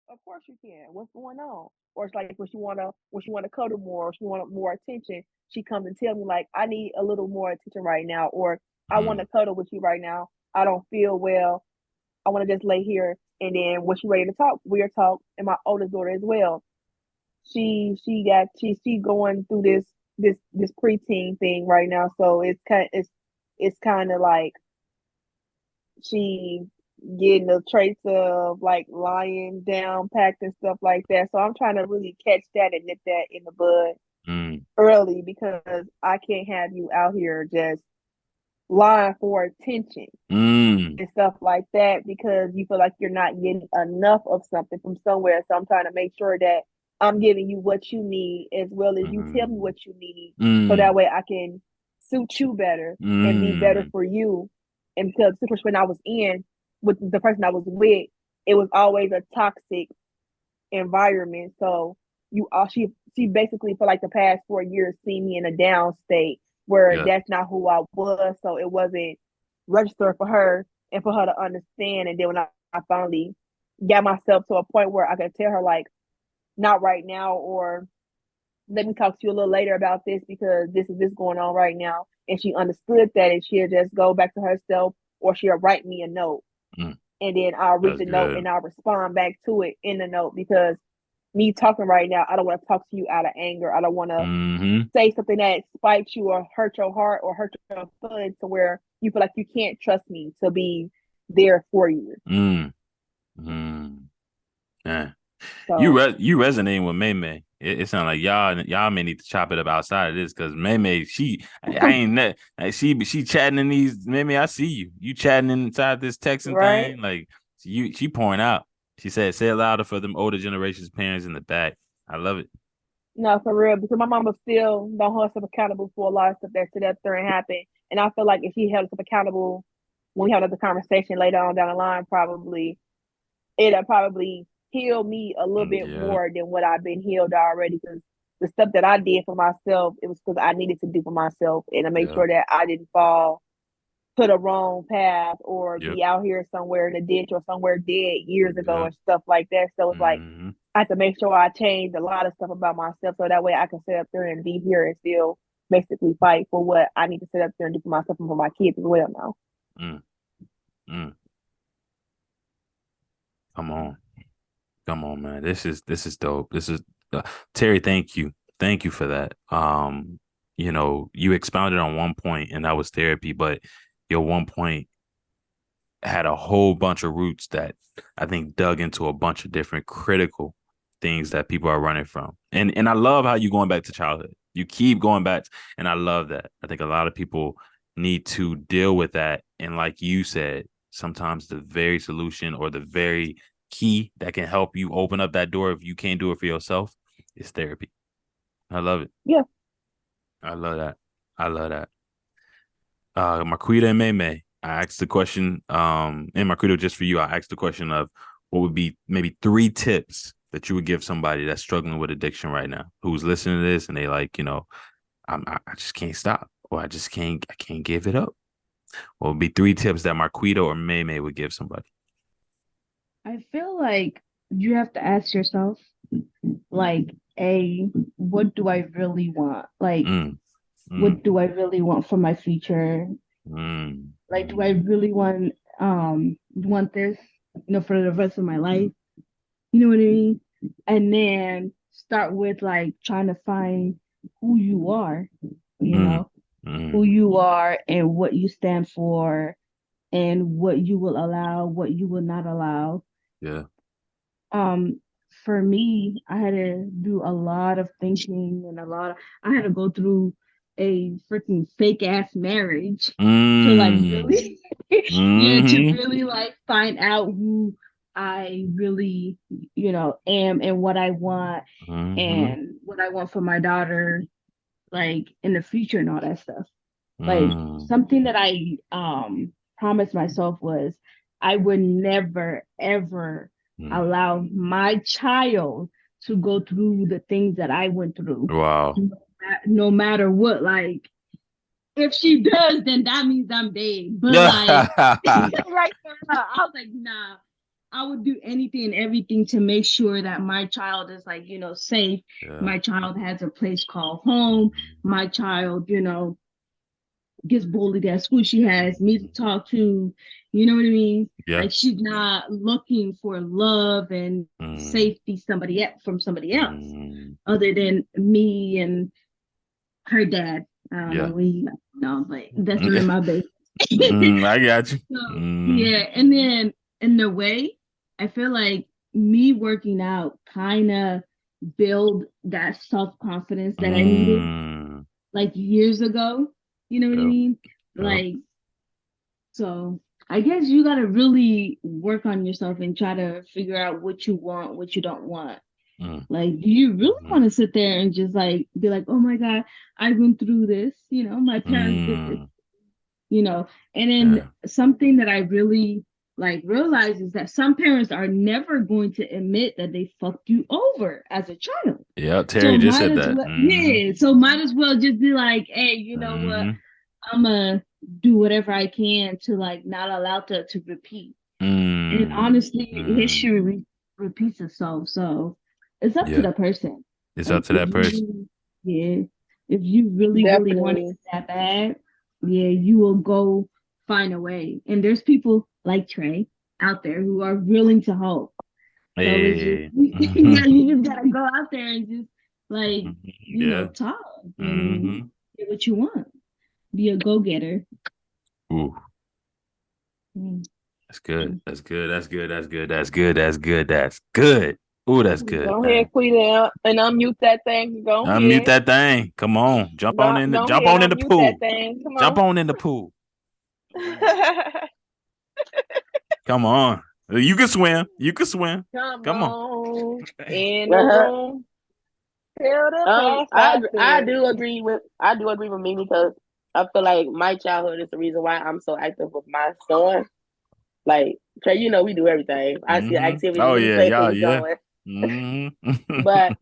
Of course you can. What's going on? Or it's like when she wanna cuddle more, or she want more attention, she comes and tell me like, I need a little more attention right now, or I want Mm, to cuddle with you right now. I don't feel well. I want to just lay here. And then when she's ready to talk, we'll talk. And my oldest daughter as well. She going through this preteen thing right now. So it's kind of like she getting the traits of like lying down packed and stuff like that. So I'm trying to really catch that and nip that in the bud mm, early because I can't have you out here just lying for attention mm, and stuff like that because you feel like you're not getting enough of something from somewhere. So I'm trying to make sure that I'm giving you what you need as well as you tell me mm, what you need so mm, that way I can suit you better and be better mm. for you. And because the situation I was in with the person I was with, it was always a toxic environment. So she basically for like the past 4 years seen me in a down state where Yeah. that's not who I was. So it wasn't registered for her and for her to understand. And then when I finally got myself to a point where I could tell her like, not right now, or let me talk to you a little later about this because this going on right now. And she understood that and she'll just go back to herself or she'll write me a note Mm, and then I'll read that's the note good. and I'll respond back to it in the note because me talking right now, I don't want to talk to you out of anger. I don't want to Mm-hmm. say something that spites you or hurt your heart or hurt your feelings to where you feel like you can't trust me to be there for you. Mm, mm. Yeah. So You resonating with MayMay. It sounds like y'all may need to chop it up outside of this because MayMay, I ain't that she chatting in these MayMay. I see you. You chatting inside this texting right. thing. Like she pouring out. She said, say it louder for them older generations parents in the back. I love it. No, for real, because my mama still don't hold herself accountable for a lot of stuff that sit up there and happen. And I feel like if she held herself accountable when we had another conversation later on down the line, probably it'll probably heal me a little bit Yeah. more than what I've been healed already. Because the stuff that I did for myself, it was because I needed to do for myself and to make Yeah. sure that I didn't fall to the wrong path or Yep. be out here somewhere in the ditch or somewhere dead years ago Yep. and stuff like that. So it's like Mm-hmm. I have to make sure I change a lot of stuff about myself so that way I can sit up there and be here and still basically fight for what I need to sit up there and do for myself and for my kids as well now. Mm, mm. Come on. Come on, man. This is dope. This is Terry, thank you for that. You expounded on one point and that was therapy, but your one point had a whole bunch of roots that I think dug into a bunch of different critical things that people are running from. And I love how you going back to childhood. You keep going back, and I love that. I think a lot of people need to deal with that. And like you said, sometimes the very solution or the very key that can help you open up that door if you can't do it for yourself is therapy. I love it. Yeah. I love that. I love that. Marquita and MayMay, I asked the question, and Marquita, just for you, I asked the question of what would be maybe 3 tips that you would give somebody that's struggling with addiction right now, who's listening to this and they like, I just can't stop, or I can't give it up. What would be 3 tips that Marquita or MayMay would give somebody? I feel like you have to ask yourself, like, A, what do I really want? Like, Mm, mm, what do I really want for my future? mm, Like, do I really want this, for the rest of my life? You know what I mean? And then start with like trying to find who you are, you mm, know, who mm. you are and what you stand for and what you will allow, what you will not allow. Yeah. Um, for me, I had to do a lot of thinking and I had to go through a freaking fake ass marriage to like Mm, really, yeah, to mm-hmm, really like find out who I really, am and mm-hmm, and what I want for my daughter, like in the future and all that stuff. Like mm, something that I promised myself was I would never ever mm. allow my child to go through the things that I went through. Wow. No matter what. Like if she does, then that means I'm dead. But like Yeah. right now, I was like, nah. I would do anything and everything to make sure that my child is like, safe. Yeah. My child has a place called home. My child, gets bullied at school. She has me to talk to. You know what I mean? Yeah. Like she's not looking for love and safety from somebody else other than me and her dad. I don't know where he but that's really my base. I got you. So, yeah, and then in a way, I feel like me working out kind of build that self-confidence that I needed like years ago. You know what I mean? Like, so I guess you got to really work on yourself and try to figure out what you want, what you don't want. Like, do you really want to sit there and just like be like, oh my God, I went through this, my parents did this, and then something that I really like realize is that some parents are never going to admit that they fucked you over as a child. Yeah, Terry just said that. Yeah, so might as well just be like, hey, you know what? I'm gonna do whatever I can to like not allow that to repeat. And honestly, history repeats itself. So it's up to the person. It's like, up to that person. If you really want it that bad, you will go find a way. And there's people like Trey out there who are willing to help. So it's just, you just gotta go out there and just like talk and get what you want. Be a go-getter. Ooh. That's good. That's good. That's good. That's good. That's good. That's good. That's good. Ooh, that's good. Go ahead, Quita, and unmute that thing. Go ahead. Unmute that thing. Come on. Jump on in the pool. That thing. Come on. Jump on in the pool. Come on. You can swim. You can swim. Come on. In the room. I do agree with me because I feel like my childhood is the reason why I'm so active with my son. Like Trey, we do everything. I see activities. Oh yeah. But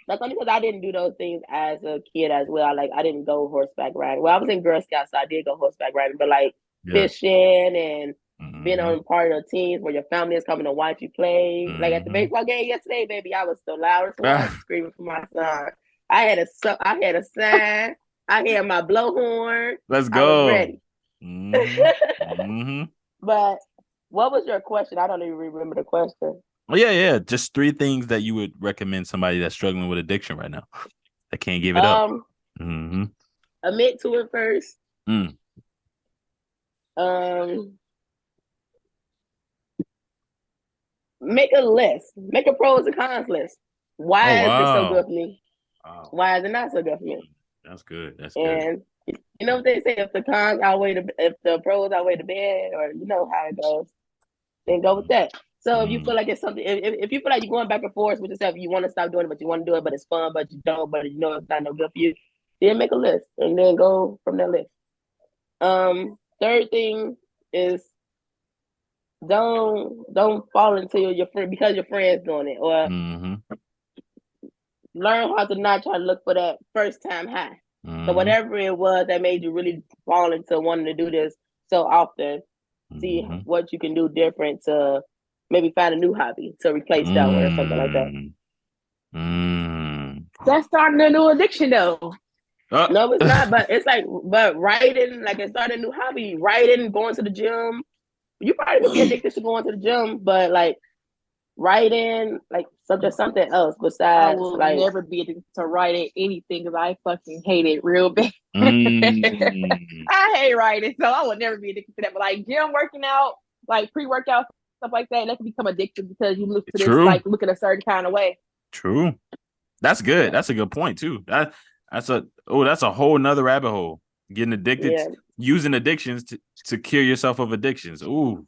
that's only because I didn't do those things as a kid as well. Like I didn't go horseback riding. Well, I was in Girl Scouts, so I did go horseback riding. But like fishing and being on part of teams where your family is coming to watch you play. Like at the baseball game yesterday, baby, I was the loudest one screaming for my son. I had a sign. I had my blowhorn. Let's go. I was ready. But what was your question? I don't even remember the question. Oh, yeah. Just 3 things that you would recommend somebody that's struggling with addiction right now that can't give it up. Admit to it first. Make a list. Make a pros and cons list. Why is it so good for me? Wow. Why is it not so good for me? That's good. And you know what they say: if the pros outweigh the bad, or you know how it goes, then go with that. So if you feel like it's something, if you feel like you're going back and forth with yourself, you want to stop doing it, but you want to do it, but it's fun, but you don't, but you know it's not no good for you, then make a list and then go from that list. Third thing is don't fall into your friend because your friend's doing it, or learn how to not try to look for that first time high. So whatever it was that made you really fall into wanting to do this so often, see what you can do different to maybe find a new hobby to replace that one or something like that. That's starting a new addiction though. No, it's not, but it's like, but writing, like it's starting a new hobby, writing, going to the gym. You probably could be addicted to going to the gym, but like writing, like something else besides. I will like never be addicted to writing anything because I fucking hate it real bad. I hate writing, so I will never be addicted to that. But like gym, working out, like pre-workout stuff like that, that can become addictive because you look to this like look at a certain kind of way. True, that's good. That's a good point too. That's a whole nother rabbit hole. Getting addicted, using addictions to cure yourself of addictions. Ooh,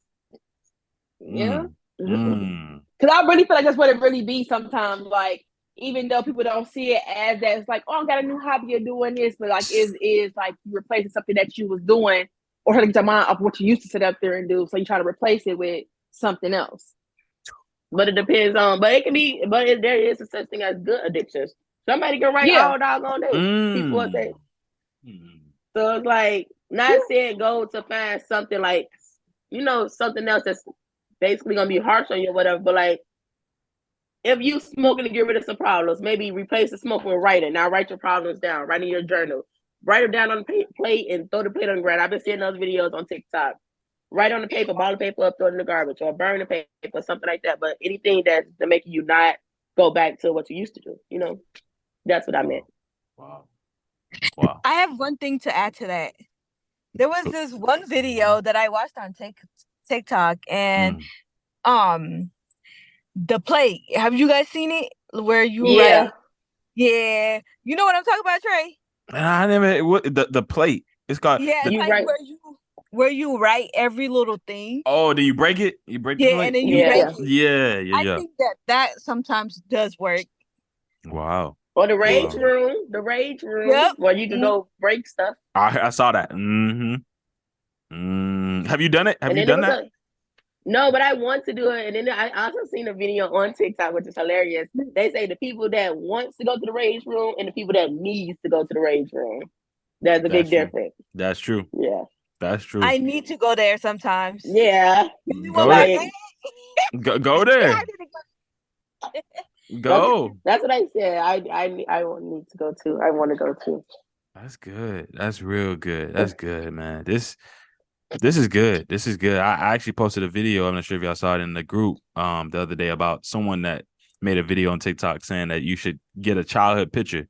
yeah. Because I really feel like that's what it really be sometimes. Like, even though people don't see it as that, it's like, oh, I got a new hobby of doing this, but like, is like you replacing something that you was doing or trying to get your mind off what you used to sit up there and do. So you try to replace it with something else. But it depends on, but it can be, but there is a such thing as good addictions. Somebody can write all doggone day. People say. So it's like, not saying go to find something like, something else that's basically gonna be harsh on you or whatever. But like, if you smoking to get rid of some problems, maybe replace the smoke with writing. Now write your problems down. Write in your journal. Write them down on the plate and throw the plate on the ground. I've been seeing those videos on TikTok. Write on the paper, ball the paper up, throw it in the garbage, or burn the paper, something like that. But anything that's to make you not go back to what you used to do, you know, that's what I meant. Wow. Wow. I have one thing to add to that. There was this one video that I watched on TikTok, and the plate. Have you guys seen it? Where you write? Yeah. You know what I'm talking about, Trey? I never. What the plate? It's called. Yeah, it's like where you write every little thing. Oh, do you break it? You break the plate? And then you break it. Yeah. I think that sometimes does work. Wow. Or the rage room, where you can go break stuff. I saw that. Have you done it? Have you done that? No, but I want to do it. And then I also seen a video on TikTok, which is hilarious. They say the people that wants to go to the rage room and the people that needs to go to the rage room. That's a big difference. That's true. Yeah. That's true. I need to go there sometimes. Yeah. Go there. Go there. Go. That's what I said. I need to go too. I want to go too. That's good. That's real good. That's good, man. This is good. This is good. I actually posted a video. I'm not sure if y'all saw it in the group the other day about someone that made a video on TikTok saying that you should get a childhood picture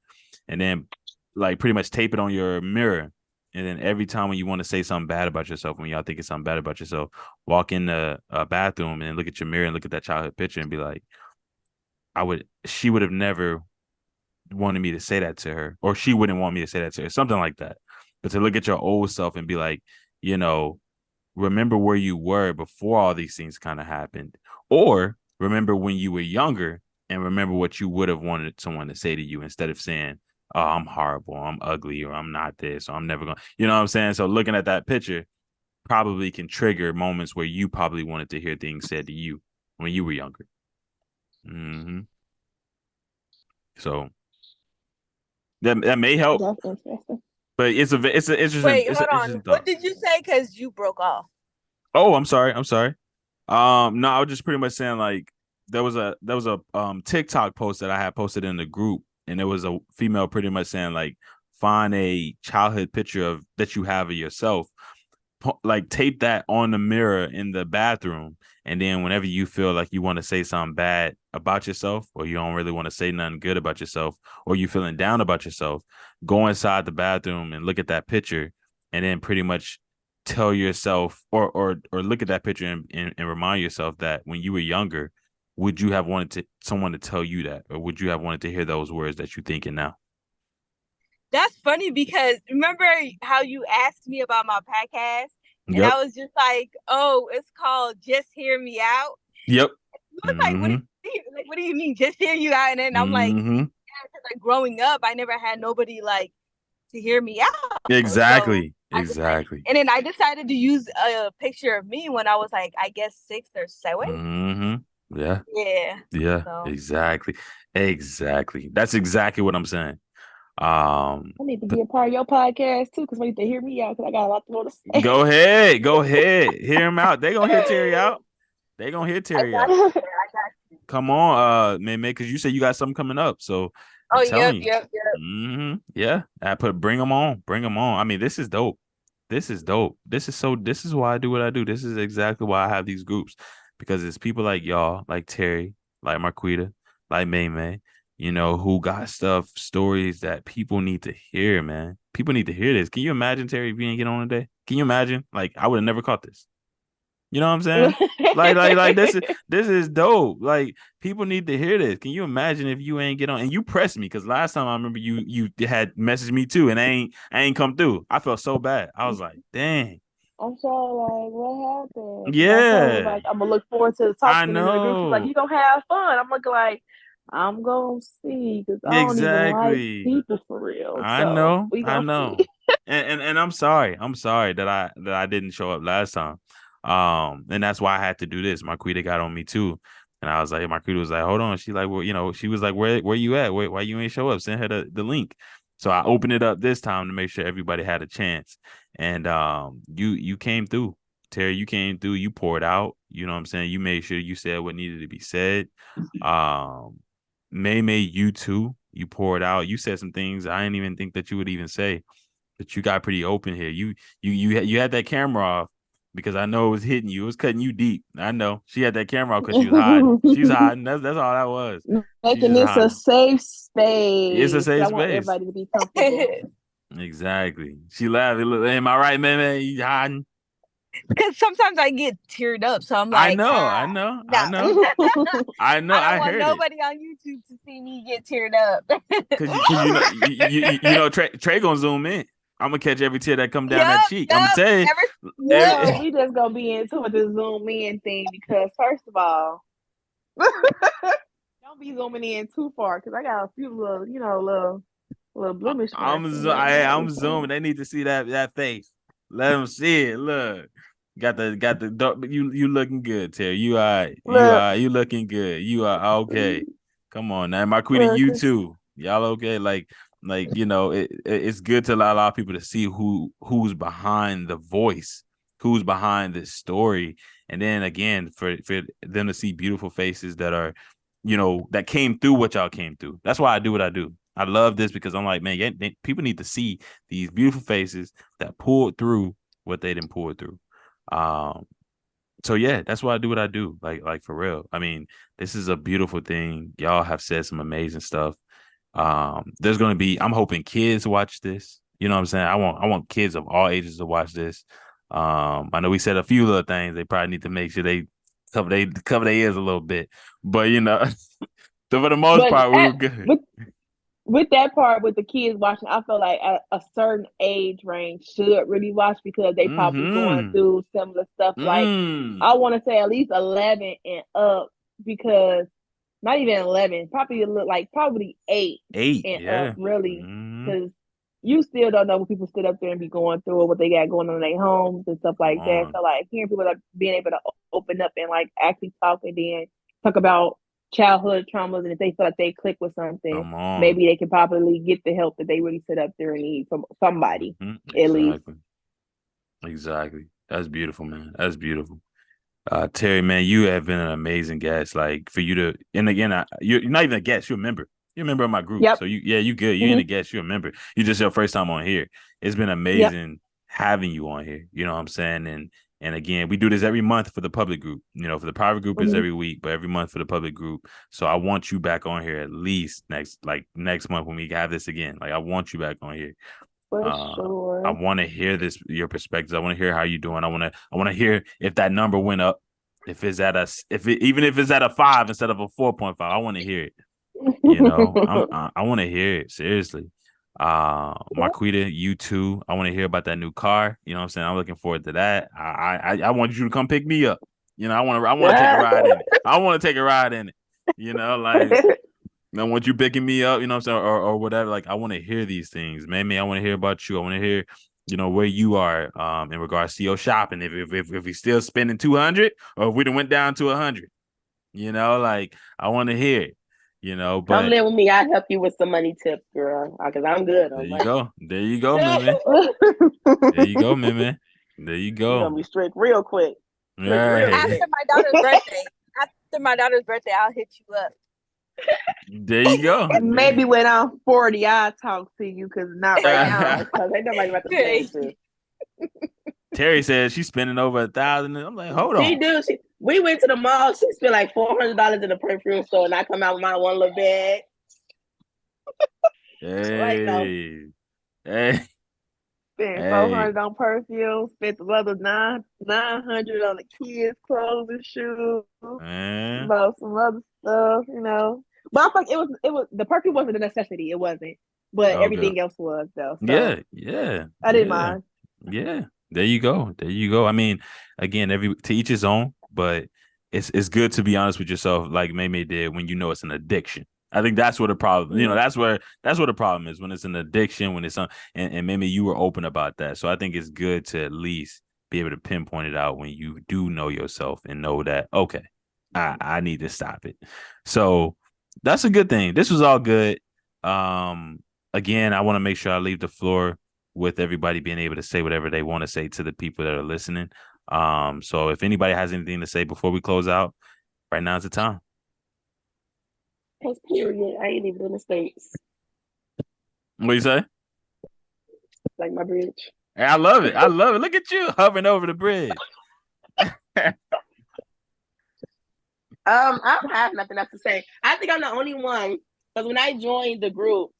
and then like pretty much tape it on your mirror. And then every time when you want to say something bad about yourself, when y'all think it's something bad about yourself, walk in the bathroom and look at your mirror and look at that childhood picture and be like, she would have never wanted me to say that to her, or she wouldn't want me to say that to her, something like that. But to look at your old self and be like, you know, remember where you were before all these things kind of happened, or remember when you were younger and remember what you would have wanted someone to say to you instead of saying, oh, I'm horrible, I'm ugly, or I'm not this, or I'm never going to, you know what I'm saying? So looking at that picture probably can trigger moments where you probably wanted to hear things said to you when you were younger. So that may help. That's interesting. But it's an interesting. Wait, hold on. What did you say? Because you broke off. Oh, I'm sorry. No, I was just pretty much saying like there was a TikTok post that I had posted in the group, and there was a female pretty much saying like find a childhood picture that you have of yourself, like tape that on the mirror in the bathroom, and then whenever you feel like you want to say something bad about yourself, or you don't really want to say nothing good about yourself, or you feeling down about yourself, go inside the bathroom and look at that picture, and then pretty much tell yourself or look at that picture and remind yourself that when you were younger, would you have wanted someone to tell you that, or would you have wanted to hear those words that you're thinking now? That's funny because remember how you asked me about my podcast? And I was just like, oh, it's called Just Hear Me Out. Yep. I was like, what do you mean, just hear you out? And then I'm like, like growing up, I never had nobody like to hear me out. Exactly. So exactly. And then I decided to use a picture of me when I was like, I guess 6 or 7. Yeah. So. Exactly. That's exactly what I'm saying. I need to be a part of your podcast too, because I need to hear me out, because I got a lot to say. Go ahead, hear him out. They gonna hear Terry out. Come on, MayMay, because you said you got something coming up. So yep. Yeah, bring them on. I mean, this is dope. This is why I do what I do. This is exactly why I have these groups, because it's people like y'all, like Terry, like Marquita, like MayMay, you know, who got stories that people need to hear, man. People need to hear this. Can you imagine, Terry, if you didn't get on today? Can you imagine? Like, I would have never caught this. You know what I'm saying? like this is dope. Like, people need to hear this. Can you imagine if you ain't get on? And you pressed me, because last time I remember you had messaged me too, and I ain't come through. I felt so bad. I was like, dang. I'm sorry, like, what happened? Yeah. Like, I'm gonna look forward to talking to the group. Like, you gonna have fun. I'm looking like, I'm gonna see, because I don't even like people for real. I know. and I'm sorry. that I didn't show up last time. And that's why I had to do this. Marquita got on me too. And I was like, Marquita was like, hold on. She like, well, you know, she was like, where you at? Why you ain't show up? Send her the link. So I opened it up this time to make sure everybody had a chance. And you came through. Terry, you came through. You poured out. You know what I'm saying? You made sure you said what needed to be said. MayMay, you too. You poured out. You said some things I didn't even think that you would even say, but you got pretty open here. You had that camera off because I know it was hitting you. It was cutting you deep. I know. She had that camera off because she was hiding. She's hiding. That's all that was. Making this a safe space. It's a safe I space. want everybody to be comfortable. Exactly. She laughed. Am I right, man? You hiding? Because sometimes I get teared up, so I'm like, I know. I know. I don't want nobody on YouTube to see me get teared up. Because you know Trey gonna zoom in. I'm gonna catch every tear that come down that cheek. I'm gonna tell you. We just gonna be into the zoom in thing because first of all, don't be zooming in too far because I got a few little blemish. I'm zooming. They need to see that face. Let them see it. Look. Got the dark, but you looking good, Terry. You all right. You looking good. You are okay. Come on now. Marquita, you too. Y'all okay? Like it's good to allow people to see who's behind the voice, who's behind this story. And then again, for them to see beautiful faces that are, that came through what y'all came through. That's why I do what I do. I love this because I'm like, man, people need to see these beautiful faces that pulled through what they didn't pull through. So yeah, that's why I do what I do. Like for real. I mean, this is a beautiful thing. Y'all have said some amazing stuff. There's gonna be, I'm hoping kids watch this. You know what I'm saying? I want kids of all ages to watch this. I know we said a few little things. They probably need to make sure they cover their ears a little bit. But so for the most part, we were good. With that part, with the kids watching, I feel like a certain age range should really watch because they probably going through similar stuff. Like I want to say at least 11 and up because not even 11, probably 8 and up really because you still don't know what people sit up there and be going through or what they got going on in their homes and stuff like that. So like hearing people like being able to open up and like actually talk and then talk about childhood traumas, and if they feel like they click with something, maybe they can probably get the help that they really sit up there and need from somebody at least. Exactly. That's beautiful, man. That's beautiful. Terry, man, you have been an amazing guest. Like for you to, and again, you're not even a guest. You're a member. You're a member of my group. Yep. So you good. You ain't a guest. You're a member. You just your first time on here. It's been amazing having you on here. You know what I'm saying? And again, we do this every month for the public group. For the private group is every week, but every month for the public group. So I want you back on here at least next month when we have this again. Like I want you back on here. For sure. I want to hear your perspectives. I want to hear how you're doing. I want to hear if that number went up. Even if it's at a 5 instead of a 4.5. I want to hear it. I want to hear it seriously. Marquita, you too. I want to hear about that new car. You know what I'm saying? I'm looking forward to that. I want you to come pick me up. I want to take a ride in it. I want to take a ride in it. I want you picking me up, you know what I'm saying, or whatever. Like I want to hear these things. Maybe I want to hear about you. I want to hear, where you are in regards to your shopping. If we still spending 200 or if we done went down to 100. Like I want to hear it. But come live with me. I'll help you with some money tips, girl. Because I'm good. There you go. There you go, man. There you go, man. There you go. You're gonna be strict real quick. Right. After my daughter's birthday, I'll hit you up. There you go. Maybe when I'm 40, I'll talk to you because not right now. Because ain't nobody about to say shit. Terry says she's spending over 1,000. I'm like, hold on. She do. We went to the mall. She spent like $400 in the perfume store, and I come out with my one little bag. Hey. Spent $400 on perfume. Spent another $900 on the kids' clothes and shoes. About some other stuff, But I think it was the perfume wasn't a necessity. It wasn't, but everything else was though. So yeah. I didn't mind. Yeah. There you go. I mean, again, to each his own, but it's good to be honest with yourself, like MayMay did, when it's an addiction. I think that's what the problem, that's where the problem is, when it's an addiction, when it's and maybe you were open about that. So I think it's good to at least be able to pinpoint it out when you do know yourself and know that, okay, I need to stop it. So that's a good thing. This was all good. Again, I want to make sure I leave the floor with everybody being able to say whatever they want to say to the people that are listening. So if anybody has anything to say before we close out, right now's the time. That's period. I ain't even in the States. What you say? Like my bridge. Hey, I love it. I love it. Look at you hovering over the bridge. I don't have nothing else to say. I think I'm the only one because when I joined the group,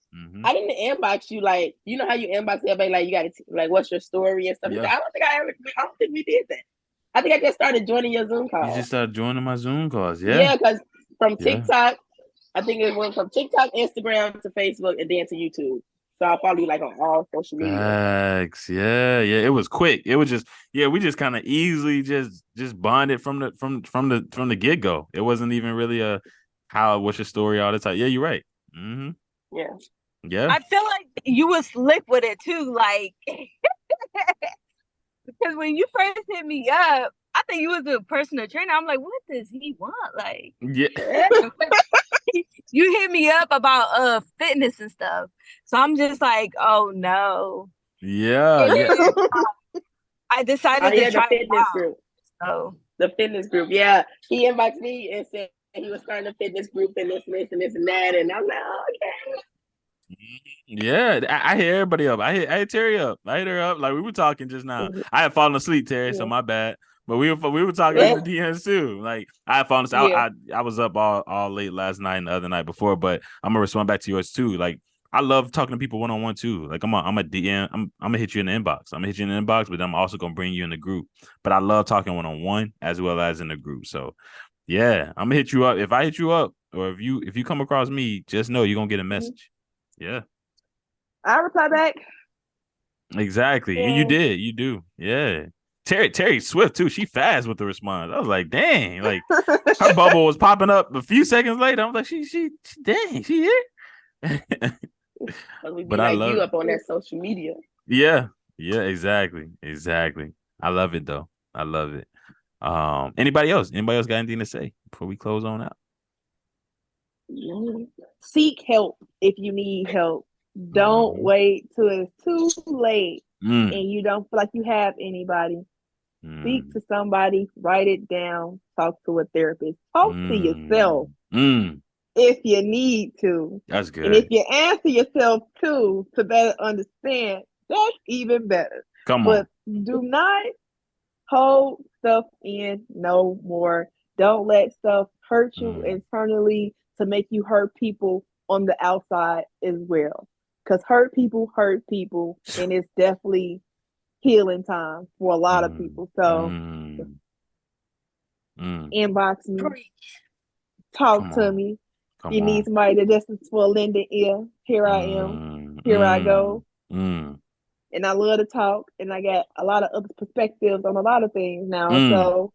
I didn't inbox you like, you know how you inbox everybody like you got to like what's your story and stuff. Yeah. I don't think we did that. I think I just started joining your Zoom calls. You just started joining my Zoom calls, yeah. Yeah, because from TikTok, I think it went from TikTok, Instagram to Facebook, and then to YouTube. So I'll follow you like on all social media. Facts. Yeah. It was quick. It was just we just kind of easily just bonded from the get go. It wasn't even really a what's your story all the time. Yeah, you're right. Mm-hmm. Yeah. Yeah. I feel like you was slick with it too, like because when you first hit me up, I think you was a personal trainer. I'm like, what does he want? Like, yeah. You hit me up about fitness and stuff. So I'm just like, oh no. Yeah. I decided to try the fitness group. So the fitness group, yeah. He inboxed me and said he was starting a fitness group and this and that. And I'm like, oh, okay. Yeah, I hit everybody up. I hit Terry up. I hit her up. Like we were talking just now. I had fallen asleep, Terry, so my bad. But we were talking in the DMs too. Like I had fallen asleep. I was up all late last night and the other night before, but I'm gonna respond back to yours too. Like I love talking to people one-on-one too. Like I'm a DM. I'm gonna hit you in the inbox. But I'm also gonna bring you in the group. But I love talking one-on-one as well as in the group. So yeah, I'm gonna hit you up. If I hit you up or if you come across me, just know you're gonna get a message. Yeah. I reply back. Exactly. Yeah. And you do. Yeah. Terry Swift too. She fast with the response. I was like, dang, like her bubble was popping up a few seconds later. I was like, she dang, she here. But I love you up on that social media. Yeah. Exactly. I love it though. I love it. Anybody else got anything to say before we close on out? Seek help if you need help. Don't wait till it's too late and you don't feel like you have anybody. Speak to somebody, write it down, talk to a therapist, talk to yourself if you need to. That's good. And if you answer yourself too to better understand, that's even better. Come on. But do not hold stuff in no more. Don't let stuff hurt you internally to make you hurt people on the outside as well. Because hurt people, and it's definitely healing time for a lot of people. So inbox me, talk to me. You need somebody to just for a lending ear. Here I am. Here I go. And I love to talk, and I got a lot of other perspectives on a lot of things now. So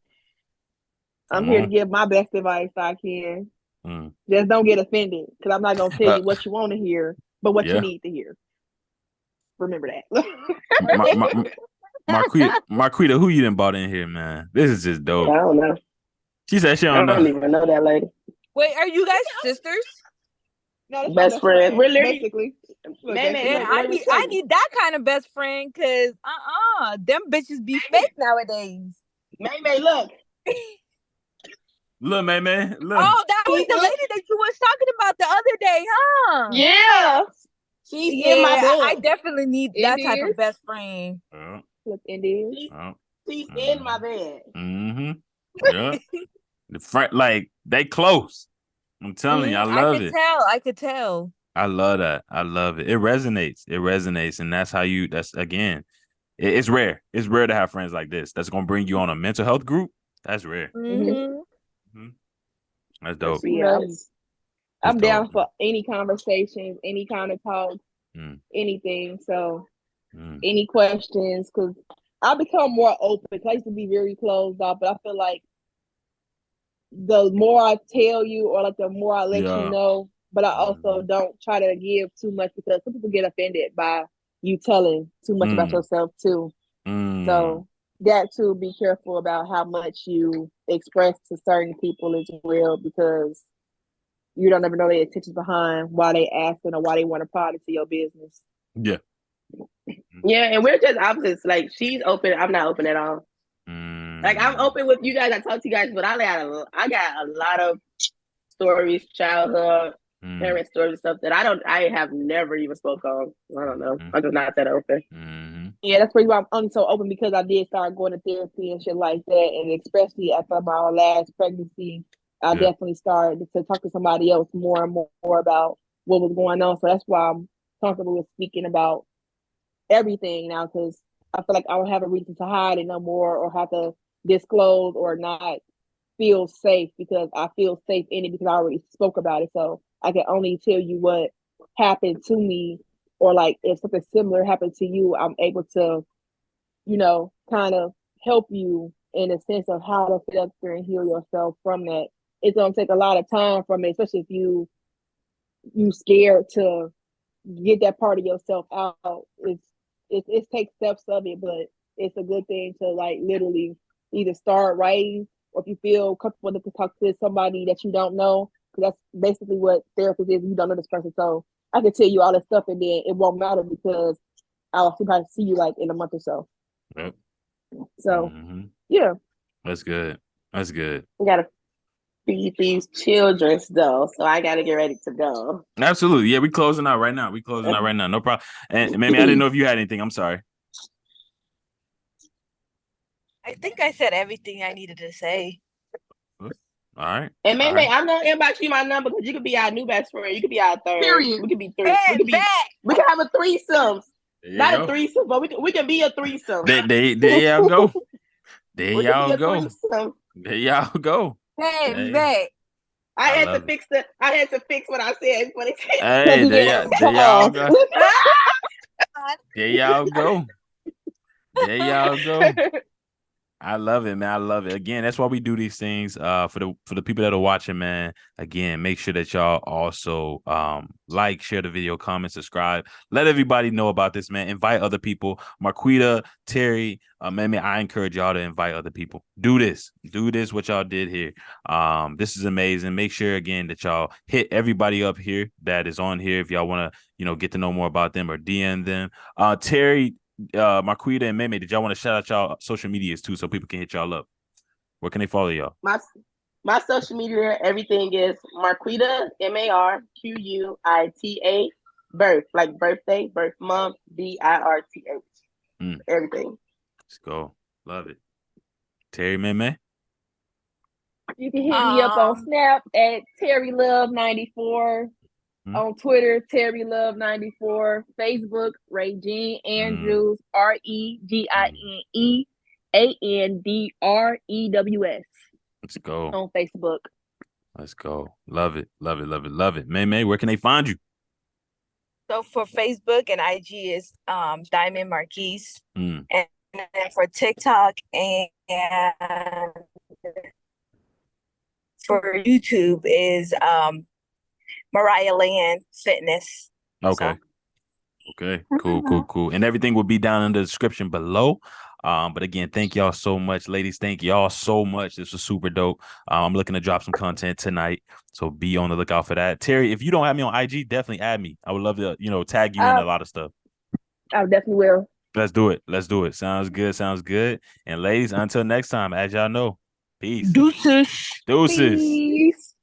I'm here to give my best advice I can. Just don't get offended, because I'm not gonna tell you what you want to hear, but what you need to hear. Remember that. Marquita, who you done bought in here, man? This is just dope. I don't know. She said she don't know. I don't even know that lady. Wait, are you guys sisters? No, best friends. We're basically. I need that kind of best friend, because them bitches be fake nowadays. MayMay, look. Look, MayMay, look. Oh, that was the lady that you was talking about the other day, huh? Yeah. She's in my bed. I definitely need that type of best friend. Look, Indian. She's in my bed. Yeah. The front, like, they close. I'm telling you, I love it. I could tell. I love that. I love it. It resonates. And that's how again, it's rare. It's rare to have friends like this. That's going to bring you on a mental health group. That's rare. That's dope. I'm down for any conversations, any kind of talk, anything. So any questions, because I become more open. I used to be very closed off, but I feel like the more I tell you, or like the more I let you know, but I also don't try to give too much, because some people get offended by you telling too much about yourself too. So that too, be careful about how much you express to certain people as well, because you don't ever know the intentions behind why they asking or why they want to pry into your business. Yeah, and we're just opposites. Like, she's open, I'm not open at all. Like I'm open with you guys. I talk to you guys, but I got a lot of stories, childhood, parent stories, stuff that I have never even spoke on. I don't know. I'm just not that open. Yeah, that's pretty why I'm so open, because I did start going to therapy and shit like that, and especially after my last pregnancy, I definitely started to talk to somebody else more and more about what was going on. So that's why I'm comfortable with speaking about everything now, because I feel like I don't have a reason to hide it no more, or have to disclose, or not feel safe, because I feel safe in it because I already spoke about it. So I can only tell you what happened to me, or like if something similar happened to you, I'm able to, kind of help you in a sense of how to filter and heal yourself from that. It's gonna take a lot of time from it, especially if you scared to get that part of yourself out. It takes steps of it, but it's a good thing to like literally either start writing, or if you feel comfortable to talk to somebody that you don't know, because that's basically what therapist is. You don't know this person, so I can tell you all this stuff, and then it won't matter because I'll sometimes see you like in a month or so. Yep. So yeah, that's good. That's good. We gotta feed these children though, so I gotta get ready to go. Absolutely. Yeah, we closing out right now. No problem. And MayMay, I didn't know if you had anything. I'm sorry. I think I said everything I needed to say. All right. And MayMay, I'm gonna inbox you my number, because you could be our new best friend. You could be our third. Period. We could be three. We could have a threesome. Not a threesome, but we can be a threesome. There y'all go. There y'all go. There y'all go. Hey. I had to fix what I said. Hey, there y'all go. There y'all go. There y'all go. I love it, man. I love it. Again, that's why we do these things. For the people that are watching, man. Again, make sure that y'all also like, share the video, comment, subscribe. Let everybody know about this, man. Invite other people. Marquita, Terry, MayMay, I encourage y'all to invite other people. Do this. What y'all did here. This is amazing. Make sure again that y'all hit everybody up here that is on here if y'all want to, get to know more about them or DM them. Terry, Marquita and MayMay, did y'all want to shout out y'all social medias too, so people can hit y'all up? Where can they follow y'all? My social media, everything is Marquita, MarQuita, birth, like birthday, birth month, BIRTH. Everything. Let's go. Love it. Terry, MayMay? You can hit me up on Snap at TerryLove94. On Twitter, TerryLove94. Facebook, Regine Andrews, RegineAndrews. Let's go. On Facebook. Let's go. Love it. MayMay, where can they find you? So for Facebook and IG is Diamond Marquise. And then for TikTok and for YouTube is Mariah Land Fitness. Okay. Okay. Cool. And everything will be down in the description below. But again, thank y'all so much, ladies. Thank y'all so much. This was super dope. I'm looking to drop some content tonight, so be on the lookout for that. Terry, if you don't have me on IG, definitely add me. I would love to, tag you in a lot of stuff. I definitely will. Let's do it. Sounds good. And ladies, until next time, as y'all know, peace. Deuces. Peace.